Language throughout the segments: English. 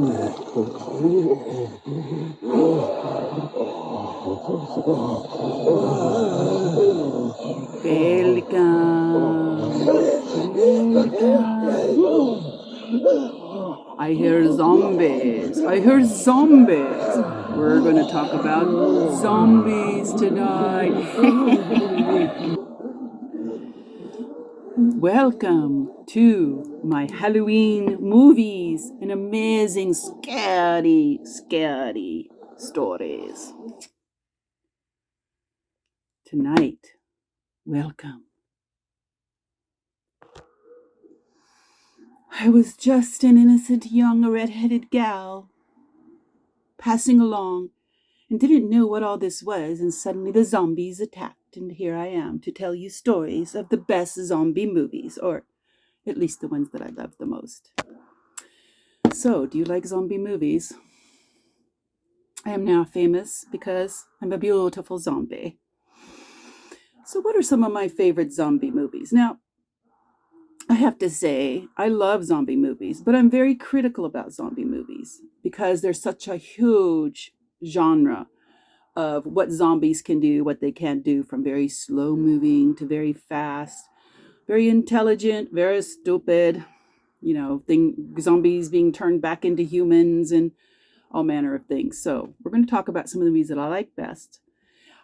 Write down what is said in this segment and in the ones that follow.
I hear zombies. I hear zombies. We're going to talk about zombies tonight. Welcome to my Halloween movies and amazing scary stories. Tonight, welcome. I was just an innocent young red-headed gal passing along and didn't know what all this was, and suddenly the zombies attacked, and here I am to tell you stories of the best zombie movies, or at least the ones that I love the most. So, do you like zombie movies? I am now famous because I'm a beautiful zombie. So what are some of my favorite zombie movies? Now, I have to say, I love zombie movies, but I'm very critical about zombie movies because there's such a huge genre of what zombies can do, what they can't do, from very slow moving to very fast, very intelligent, very stupid, zombies being turned back into humans and all manner of things. So we're going to talk about some of the movies that I like best,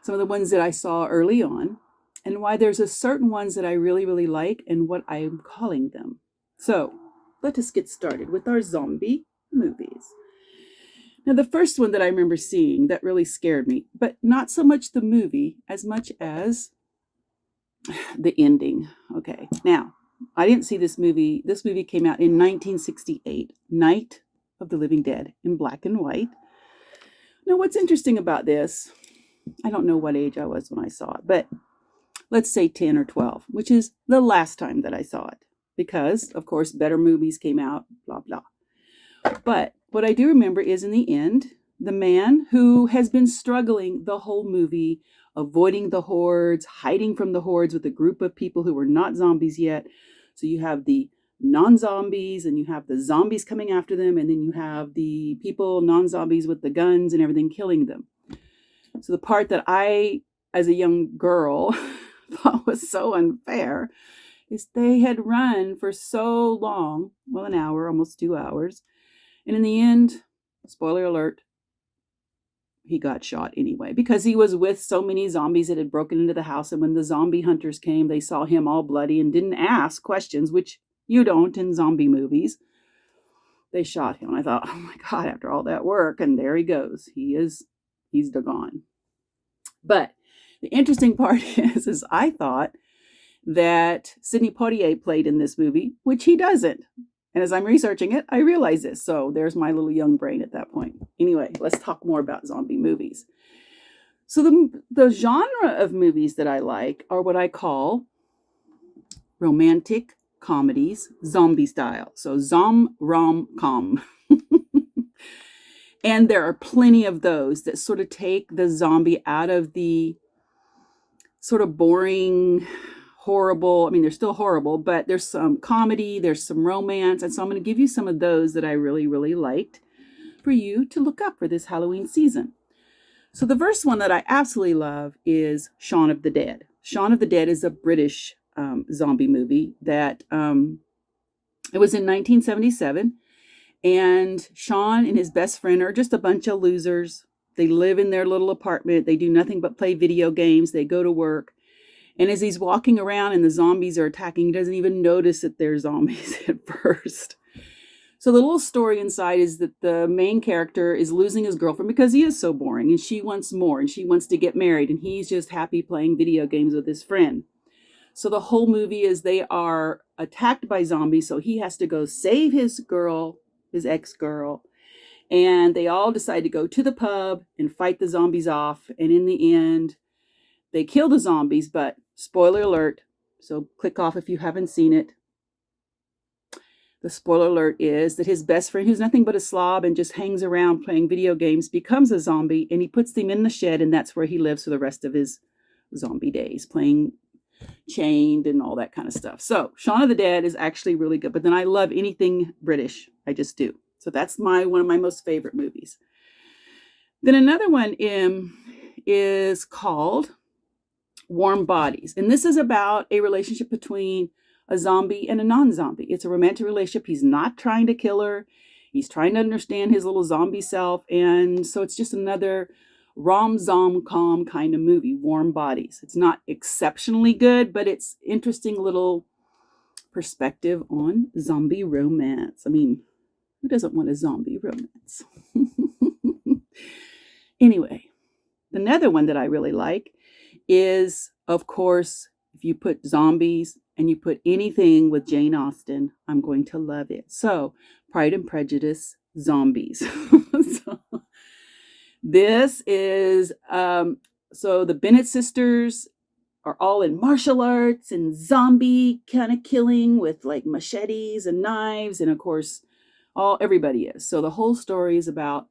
some of the ones that I saw early on, and why there's a certain ones that I really, really like and what I'm calling them. So let us get started with our zombie movies. Now, the first one that I remember seeing that really scared me, but not so much the movie as much as the ending. Okay, now, I didn't see this movie. This movie came out in 1968, Night of the Living Dead, in black and white. Now, what's interesting about this, I don't know what age I was when I saw it, but let's say 10 or 12, which is the last time that I saw it, because, of course, better movies came out, blah, blah. But what I do remember is, in the end, the man who has been struggling the whole movie, avoiding the hordes, hiding from the hordes with a group of people who were not zombies yet. So you have the non-zombies, and you have the zombies coming after them, and then you have the people, non-zombies, with the guns and everything, killing them. So the part that I, as a young girl, thought was so unfair is they had run for so long, well, an hour, almost 2 hours, and in the end, spoiler alert, he got shot anyway, because he was with so many zombies that had broken into the house, and when the zombie hunters came, they saw him all bloody and didn't ask questions, which you don't in zombie movies. They shot him. I thought, oh my God, after all that work, and there he goes. He's gone. But the interesting part is I thought that Sidney Poitier played in this movie, which he doesn't. And as I'm researching it, I realize this. So there's my little young brain at that point. Anyway, let's talk more about zombie movies. So the genre of movies that I like are what I call romantic comedies, zombie style. So rom-com. And there are plenty of those that sort of take the zombie out of the sort of boring, horrible. I mean, they're still horrible, but there's some comedy, there's some romance. And so I'm going to give you some of those that I really, really liked for you to look up for this Halloween season. So the first one that I absolutely love is Shaun of the Dead. Shaun of the Dead is a British zombie movie that it was in 1977. And Shawn and his best friend are just a bunch of losers. They live in their little apartment. They do nothing but play video games. They go to work. And as he's walking around and the zombies are attacking, he doesn't even notice that they're zombies at first. So the little story inside is that the main character is losing his girlfriend because he is so boring, and she wants more, and she wants to get married, and he's just happy playing video games with his friend. So the whole movie is they are attacked by zombies, so he has to go save his girl, his ex-girl, and they all decide to go to the pub and fight the zombies off, and in the end, they kill the zombies, but spoiler alert, so click off if you haven't seen it. The spoiler alert is that his best friend, who's nothing but a slob and just hangs around playing video games, becomes a zombie, and he puts them in the shed, and that's where he lives for the rest of his zombie days, playing Chained and all that kind of stuff. So Shaun of the Dead is actually really good, but then I love anything British. I just do. So that's one of my most favorite movies. Then another one is called Warm Bodies. And this is about a relationship between a zombie and a non-zombie. It's a romantic relationship. He's not trying to kill her. He's trying to understand his little zombie self. And so it's just another rom-zom-com kind of movie, Warm Bodies. It's not exceptionally good, but it's interesting little perspective on zombie romance. I mean, who doesn't want a zombie romance? Anyway, another one that I really like is, of course, if you put zombies and you put anything with Jane Austen, I'm going to love it. So, Pride and Prejudice, zombies. So, this is, so the Bennett sisters are all in martial arts and zombie kind of killing with like machetes and knives. And of course, everybody is. So the whole story is about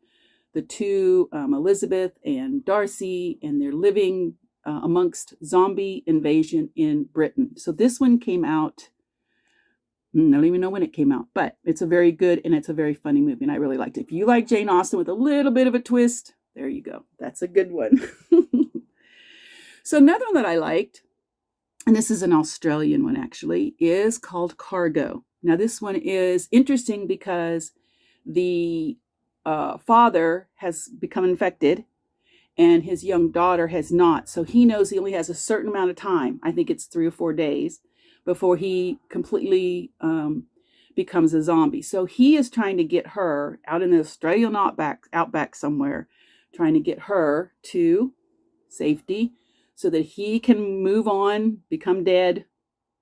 the two, Elizabeth and Darcy, and they're living amongst zombie invasion in Britain. So this one came out, I don't even know when it came out, but it's a very good and it's a very funny movie, and I really liked it. If you like Jane Austen with a little bit of a twist, there you go. That's a good one. So another one that I liked, and this is an Australian one actually, is called Cargo. Now this one is interesting because the father has become infected and his young daughter has not. So he knows he only has a certain amount of time. I think it's 3 or 4 days before he completely becomes a zombie. So he is trying to get her out in the Australian outback somewhere, trying to get her to safety so that he can move on, become dead.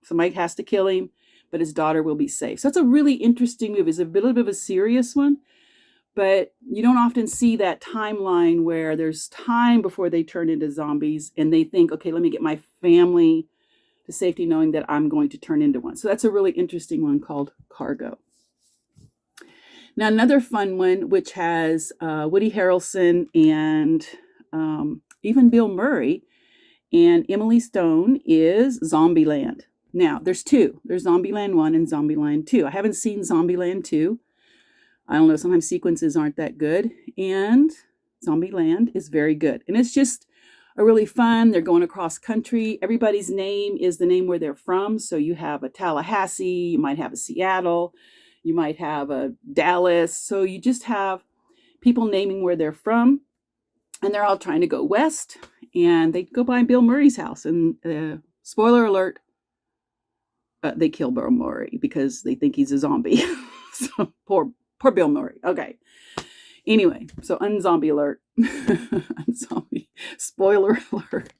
Somebody has to kill him, but his daughter will be safe. So it's a really interesting movie. It's a little bit of a serious one, but you don't often see that timeline where there's time before they turn into zombies and they think, okay, let me get my family to safety knowing that I'm going to turn into one. So that's a really interesting one called Cargo. Now, another fun one, which has Woody Harrelson and even Bill Murray and Emily Stone, is Zombieland. Now, there's two. There's Zombieland 1 and Zombieland 2. I haven't seen Zombieland 2. I don't know, sometimes sequences aren't that good. And Zombieland is very good. And it's just a really fun. They're going across country. Everybody's name is the name where they're from. So you have a Tallahassee, you might have a Seattle, you might have a Dallas. So you just have people naming where they're from. And they're all trying to go west. And they go by Bill Murray's house. And spoiler alert, they kill Bill Murray because they think he's a zombie. So poor Bill Murray. Okay. Anyway, so unzombie alert. Unzombie. Spoiler alert.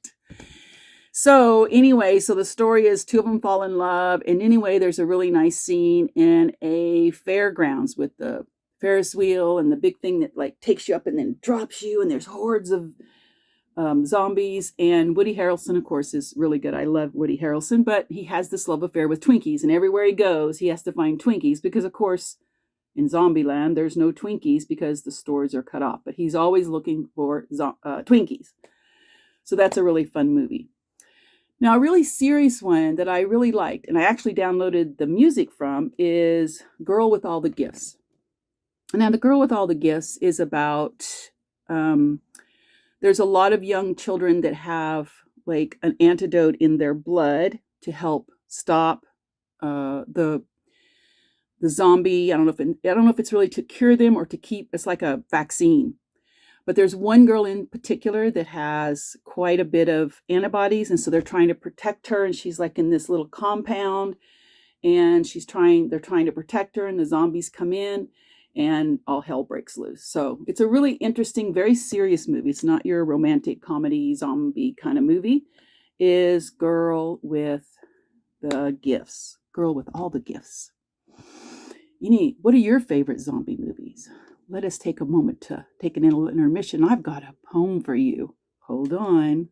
So anyway, so the story is two of them fall in love. And anyway, there's a really nice scene in a fairgrounds with the Ferris wheel and the big thing that like takes you up and then drops you. And there's hordes of zombies. And Woody Harrelson, of course, is really good. I love Woody Harrelson, but he has this love affair with Twinkies. And everywhere he goes, he has to find Twinkies because, of course, in Zombieland, there's no Twinkies because the stores are cut off. But he's always looking for Twinkies. So that's a really fun movie. Now, a really serious one that I really liked, and I actually downloaded the music from, is Girl with All the Gifts. Now, the Girl with All the Gifts is about, there's a lot of young children that have like an antidote in their blood to help stop the zombie. I don't know if it's really to cure them or to keep, it's like a vaccine. But there's one girl in particular that has quite a bit of antibodies. And so they're trying to protect her. And she's like in this little compound and they're trying to protect her. And the zombies come in and all hell breaks loose. So it's a really interesting, very serious movie. It's not your romantic comedy zombie kind of movie. Is Girl with the Gifts. Girl with All the Gifts. What are your favorite zombie movies? Let us take a moment to take an intermission. I've got a poem for you. Hold on.